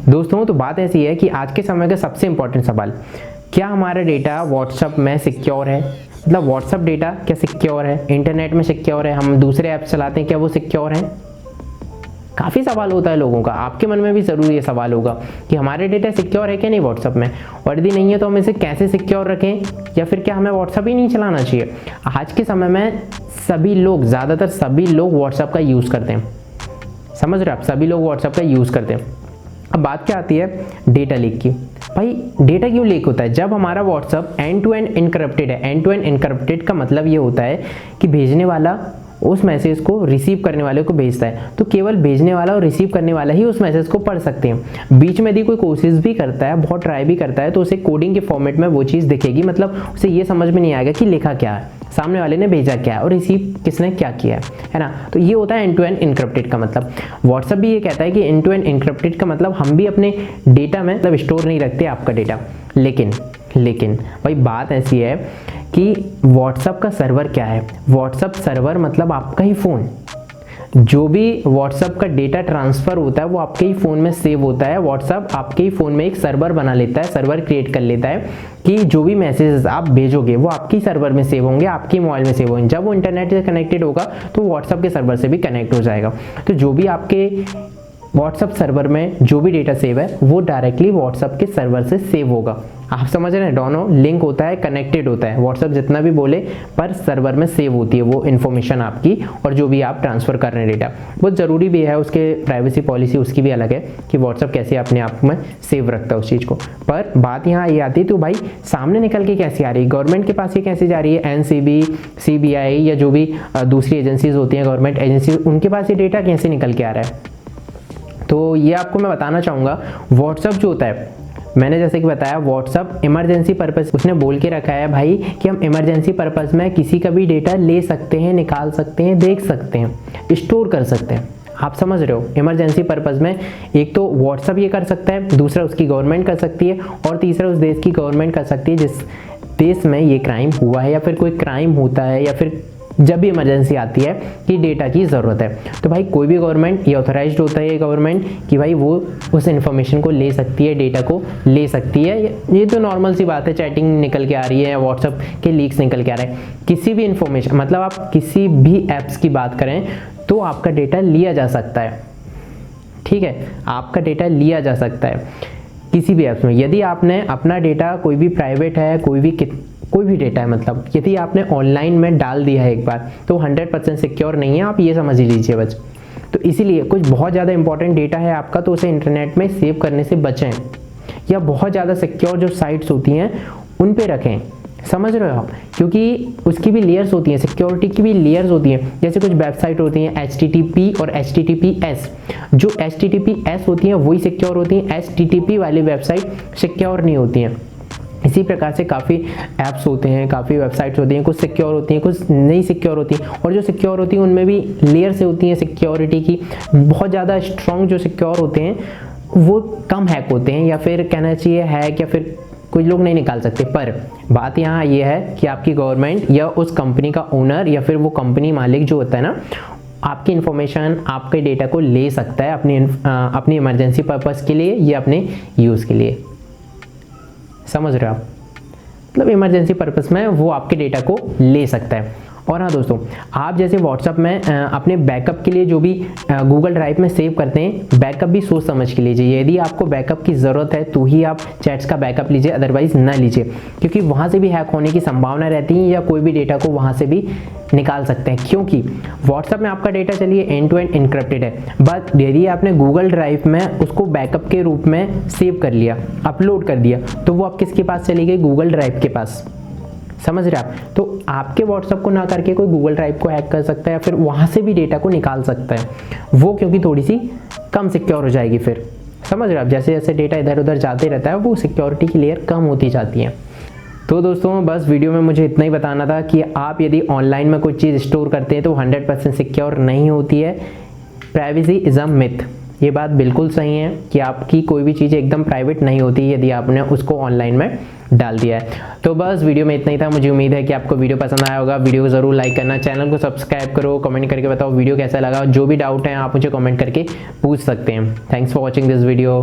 दोस्तों तो बात ऐसी है कि आज के समय का सबसे इम्पोर्टेंट सवाल, क्या हमारा डेटा व्हाट्सअप में सिक्योर है? मतलब व्हाट्सअप डेटा क्या सिक्योर है? इंटरनेट में सिक्योर है? हम दूसरे ऐप चलाते हैं, क्या वो सिक्योर हैं? काफ़ी सवाल होता है लोगों का, आपके मन में भी ज़रूर ये सवाल होगा कि हमारे डेटा सिक्योर है क्या नहीं व्हाट्सअप में, और यदि नहीं है तो हम इसे कैसे सिक्योर रखें, या फिर क्या हमें व्हाट्सअप ही नहीं चलाना चाहिए? आज के समय में सभी लोग, ज़्यादातर सभी लोग व्हाट्सअप का यूज़ करते हैं। समझ रहे हो आप? सभी लोग व्हाट्सअप का यूज़ करते हैं। अब बात क्या आती है डेटा लीक की। भाई डेटा क्यों लीक होता है? जब हमारा WhatsApp end to end encrypted है। एंड टू एंड इनक्रप्टेड का मतलब ये होता है कि भेजने वाला उस मैसेज को रिसीव करने वाले को भेजता है, तो केवल भेजने वाला और रिसीव करने वाला ही उस मैसेज को पढ़ सकते हैं। बीच में यदि कोई कोशिश भी करता है, बहुत ट्राई भी करता है, तो उसे कोडिंग के फॉर्मेट में वो चीज़ दिखेगी, मतलब उसे ये समझ में नहीं आएगा कि लिखा क्या है, सामने वाले ने भेजा क्या है और रिसीव किसने क्या किया है ना। तो ये होता है एंड टू एंड इनक्रप्टेड का मतलब। व्हाट्सअप भी ये कहता है कि एंड टू एंड इनक्रप्टेड का मतलब हम भी अपने डेटा में मतलब स्टोर नहीं रखते आपका डेटा। लेकिन भाई बात ऐसी है कि व्हाट्सअप का सर्वर क्या है? व्हाट्सअप सर्वर मतलब आपका ही फ़ोन। जो भी व्हाट्सअप का डेटा ट्रांसफ़र होता है वो आपके ही फ़ोन में सेव होता है। व्हाट्सअप आपके ही फ़ोन में एक सर्वर बना लेता है, सर्वर क्रिएट कर लेता है कि जो भी मैसेजेस आप भेजोगे वो आपकी सर्वर में सेव होंगे, आपकी मोबाइल में सेव होंगे। जब वो इंटरनेट से कनेक्टेड होगा तो व्हाट्सअप के सर्वर से भी कनेक्ट हो जाएगा। तो जो भी आपके व्हाट्सअप सर्वर में जो भी डेटा सेव है वो डायरेक्टली व्हाट्सअप के सर्वर से सेव होगा। आप समझ रहे हैं? दोनों लिंक होता है, कनेक्टेड होता है। व्हाट्सअप जितना भी बोले पर सर्वर में सेव होती है वो इन्फॉर्मेशन आपकी, और जो भी आप ट्रांसफ़र कर रहे हैं डेटा। बहुत ज़रूरी भी है, उसके प्राइवेसी पॉलिसी उसकी भी अलग है कि व्हाट्सअप कैसे अपने आप में सेव रखता है उस चीज़ को। पर बात यहाँ ये आती है तो भाई सामने निकल के कैसे आ रही है? गवर्नमेंट के पास ये कैसे जा रही है? NCB, CBI या जो भी दूसरी एजेंसीज होती हैं, गवर्नमेंट एजेंसी, उनके पास ये डेटा कैसे निकल के आ रहा है? तो ये आपको मैं बताना चाहूँगा। व्हाट्सअप जो होता है, मैंने जैसे कि बताया, व्हाट्सअप इमरजेंसी पर्पस, उसने बोल के रखा है भाई कि हम इमरजेंसी पर्पस में किसी का भी डेटा ले सकते हैं, निकाल सकते हैं, देख सकते हैं, स्टोर कर सकते हैं। आप समझ रहे हो? इमरजेंसी पर्पस में एक तो व्हाट्सअप ये कर सकता है, दूसरा उसकी गवर्नमेंट कर सकती है, और तीसरा उस देश की गवर्नमेंट कर सकती है जिस देश में ये क्राइम हुआ है या फिर कोई क्राइम होता है, या फिर जब भी इमरजेंसी आती है कि डेटा की ज़रूरत है। तो भाई कोई भी गवर्नमेंट ये ऑथराइज्ड होता है, ये गवर्नमेंट, कि भाई वो उस इन्फॉर्मेशन को ले सकती है, डेटा को ले सकती है। ये तो नॉर्मल सी बात है, चैटिंग निकल के आ रही है या व्हाट्सअप के लीक्स निकल के आ रहे हैं। किसी भी इन्फॉर्मेशन, मतलब आप किसी भी ऐप्स की बात करें तो आपका डेटा लिया जा सकता है। ठीक है, आपका डेटा लिया जा सकता है किसी भी ऐप्स में। यदि आपने अपना डेटा, कोई भी प्राइवेट है, कोई भी डेटा है, मतलब यदि आपने ऑनलाइन में डाल दिया है एक बार, तो 100% सिक्योर नहीं है, आप ये समझ लीजिए बस। तो इसीलिए कुछ बहुत ज़्यादा इंपॉर्टेंट डेटा है आपका, तो उसे इंटरनेट में सेव करने से बचें, या बहुत ज़्यादा सिक्योर जो साइट्स होती हैं उन पे रखें। समझ रहे हो आप? क्योंकि उसकी भी लेयर्स होती हैं, सिक्योरिटी की भी लेयर्स होती हैं। जैसे कुछ वेबसाइट होती हैं HTTP और HTTPS। जो HTTPS होती हैं वही सिक्योर होती हैं, HTTP वाली वेबसाइट सिक्योर नहीं होती हैं। इसी प्रकार से काफ़ी ऐप्स होते हैं, काफ़ी वेबसाइट्स होती हैं, कुछ सिक्योर होती हैं, कुछ नहीं सिक्योर होती हैं, और जो सिक्योर होती हैं उनमें भी लेयर से होती हैं सिक्योरिटी की। बहुत ज़्यादा स्ट्रॉन्ग जो सिक्योर होते हैं वो कम हैक होते हैं, या फिर कहना चाहिए हैक, या फिर कुछ लोग नहीं निकाल सकते। पर बात यहाँ ये है कि आपकी गवर्नमेंट या उस कंपनी का ओनर या फिर वो कंपनी मालिक जो होता है ना, आपकी इन्फॉर्मेशन, आपके डेटा को ले सकता है अपनी इमरजेंसी पर्पज़ के लिए या अपने यूज़ के लिए। समझ रहे हो आप? मतलब इमरजेंसी पर्पस में वो आपके डेटा को ले सकता है। और हाँ दोस्तों, आप जैसे व्हाट्सअप में अपने बैकअप के लिए जो भी गूगल ड्राइव में सेव करते हैं, बैकअप भी सोच समझ के लीजिए। यदि आपको बैकअप की ज़रूरत है तो ही आप चैट्स का बैकअप लीजिए, अदरवाइज़ ना लीजिए, क्योंकि वहाँ से भी हैक होने की संभावना रहती है, या कोई भी डेटा को वहाँ से भी निकाल सकते हैं। क्योंकि व्हाट्सअप में आपका डेटा चलिए एंड टू एंड इनक्रप्टेड है, बट यदि आपने गूगल ड्राइव में उसको बैकअप के रूप में सेव कर लिया, अपलोड कर दिया, तो वो आप किसके पास चली गई? गूगल ड्राइव के पास। समझ रहे आप? तो आपके व्हाट्सअप को ना करके कोई गूगल ड्राइव को हैक कर सकता है, या फिर वहाँ से भी डेटा को निकाल सकता है वो, क्योंकि थोड़ी सी कम सिक्योर हो जाएगी फिर। समझ रहे आप? जैसे जैसे डेटा इधर उधर जाते रहता है वो सिक्योरिटी की लेयर कम होती जाती है। तो दोस्तों बस वीडियो में मुझे इतना ही बताना था कि आप यदि ऑनलाइन में कोई चीज़ स्टोर करते हैं तो 100% सिक्योर नहीं होती है। प्राइवेसी इज़ अ मिथ, ये बात बिल्कुल सही है कि आपकी कोई भी चीज़ एकदम प्राइवेट नहीं होती यदि आपने उसको ऑनलाइन में डाल दिया है। तो बस वीडियो में इतना ही था। मुझे उम्मीद है कि आपको वीडियो पसंद आया होगा। वीडियो को ज़रूर लाइक करना, चैनल को सब्सक्राइब करो, कमेंट करके बताओ वीडियो कैसा लगा। जो भी डाउट है आप मुझे कमेंट करके पूछ सकते हैं। Thanks for watching this video.